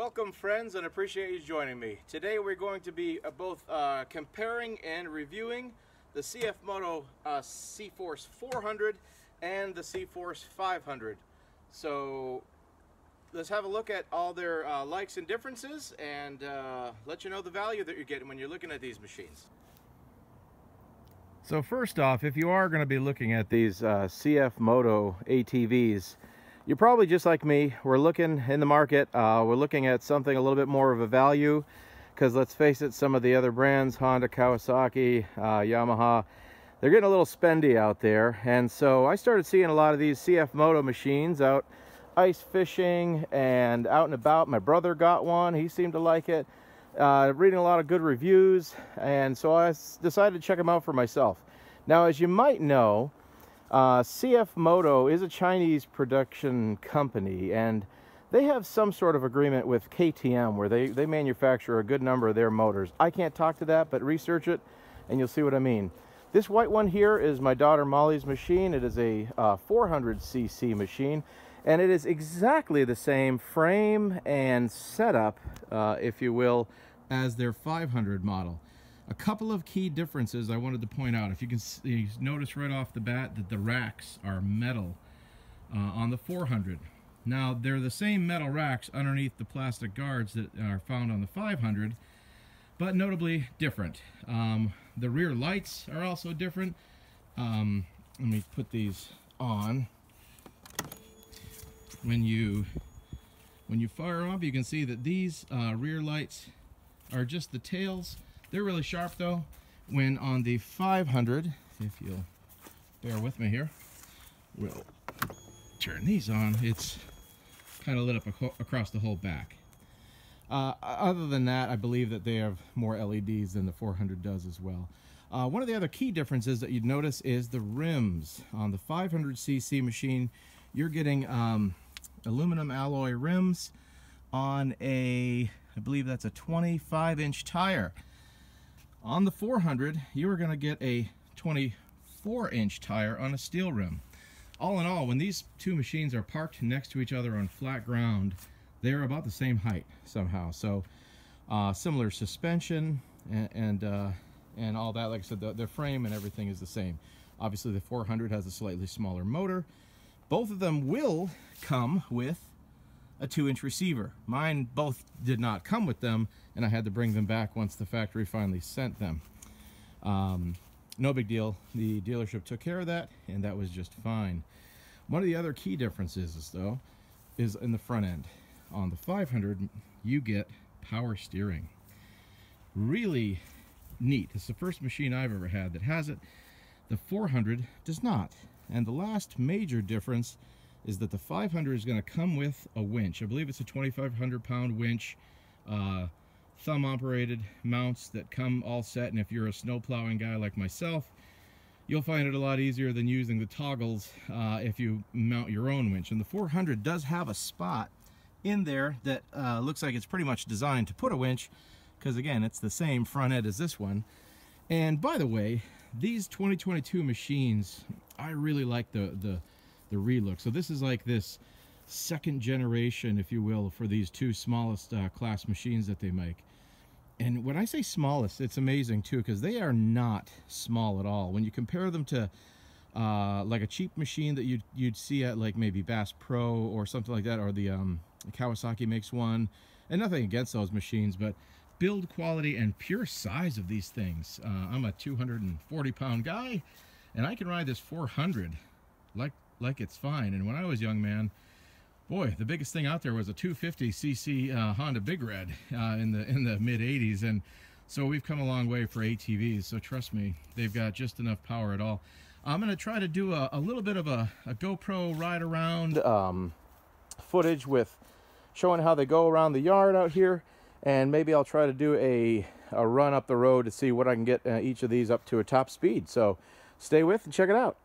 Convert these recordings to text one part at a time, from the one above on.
Welcome friends, and appreciate you joining me. Today we're going to be both comparing and reviewing the CF Moto C Force 400 and the C Force 500. So let's have a look at all their likes and differences and let you know the value that you're getting when you're looking at these machines. So first off, if you are going to be looking at these CF Moto ATVs, you're probably just like me. We're looking in the market, we're looking at something a little bit more of a value, because let's face it, some of the other brands, Honda, Kawasaki, Yamaha, they're getting a little spendy out there. And so I started seeing a lot of these CF Moto machines out ice fishing and out and about. My brother got one, he seemed to like it. Reading a lot of good reviews, and so I decided to check them out for myself. Now, as you might know, CF Moto is a Chinese production company, and they have some sort of agreement with KTM where they manufacture a good number of their motors. I can't talk to that, but research it and you'll see what I mean. This white one here is my daughter Molly's machine. It is a 400cc machine, and it is exactly the same frame and setup, if you will, as their 500 model. A couple of key differences I wanted to point out. If you can see, notice right off the bat that the racks are metal on the 400. Now, they're the same metal racks underneath the plastic guards that are found on the 500, but notably different. The rear lights are also different. Let me put these on. When you fire them up, you can see that these rear lights are just the tails. They're really sharp though. When on the 500, if you'll bear with me here, we'll turn these on. It's kind of lit up across the whole back. Other than that, I believe that they have more LEDs than the 400 does as well. One of the other key differences that you'd notice is the rims. On the 500cc machine, you're getting aluminum alloy rims on a, I believe that's a 25-inch tire. On the 400, you are going to get a 24-inch tire on a steel rim. All in all, when these two machines are parked next to each other on flat ground, they're about the same height somehow. So similar suspension and all that. Like I said, the frame and everything is the same. Obviously, the 400 has a slightly smaller motor. Both of them will come with a 2-inch receiver. Mine both did not come with them, and I had to bring them back once the factory finally sent them. No big deal. The dealership took care of that, and that was just fine. One of the other key differences, though, is in the front end. On the 500, you get power steering. Really neat. It's the first machine I've ever had that has it. The 400 does not. And the last major difference is that the 500 is going to come with a winch. I believe it's a 2,500-pound winch, thumb-operated mounts that come all set, and if you're a snow plowing guy like myself, you'll find it a lot easier than using the toggles if you mount your own winch. And the 400 does have a spot in there that looks like it's pretty much designed to put a winch, because again, it's the same front end as this one. And by the way, these 2022 machines, I really like the relook. So this is like this second generation, if you will, for these two smallest class machines that they make. And when I say smallest, it's amazing too, because they are not small at all. When you compare them to like a cheap machine that you'd see at like maybe Bass Pro or something like that, or the Kawasaki makes one, and nothing against those machines, but build quality and pure size of these things. I'm a 240-pound guy, and I can ride this 400 like it's fine. And when I was young, man, boy, the biggest thing out there was a 250cc Honda Big Red in the mid 80s, and so we've come a long way for ATVs. So trust me, they've got just enough power at all. I'm going to try to do a little bit of a GoPro ride around footage with showing how they go around the yard out here, and maybe I'll try to do a run up the road to see what I can get each of these up to a top speed. So stay with and check it out.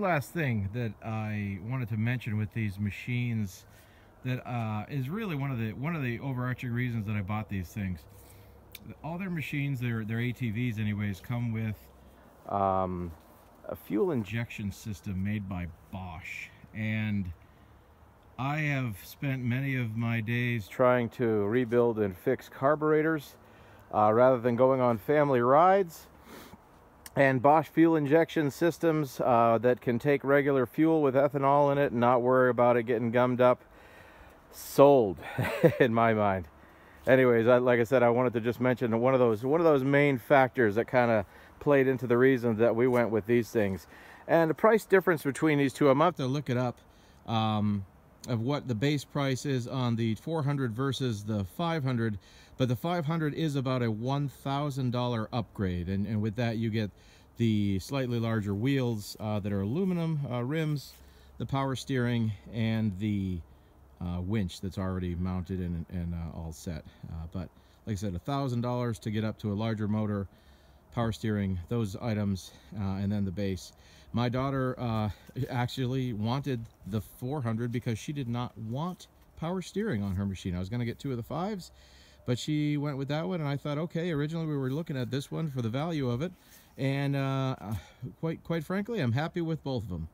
last thing that I wanted to mention with these machines that is really one of the overarching reasons that I bought these things. All their machines, their ATVs anyways, come with a fuel injection system made by Bosch, and I have spent many of my days trying to rebuild and fix carburetors rather than going on family rides. And Bosch fuel injection systems that can take regular fuel with ethanol in it and not worry about it getting gummed up, sold in my mind. Anyways, like I said, I wanted to just mention one of those main factors that kind of played into the reason that we went with these things. And the price difference between these two, I'm going to have to look it up, of what the base price is on the 400 versus the 500. But the 500 is about a $1,000 upgrade, and with that you get the slightly larger wheels that are aluminum rims, the power steering, and the winch that's already mounted and all set. But like I said, $1,000 to get up to a larger motor, power steering, those items, and then the base. My daughter actually wanted the 400 because she did not want power steering on her machine. I was going to get two of the 5s, but she went with that one, and I thought, okay, originally we were looking at this one for the value of it, and quite frankly, I'm happy with both of them.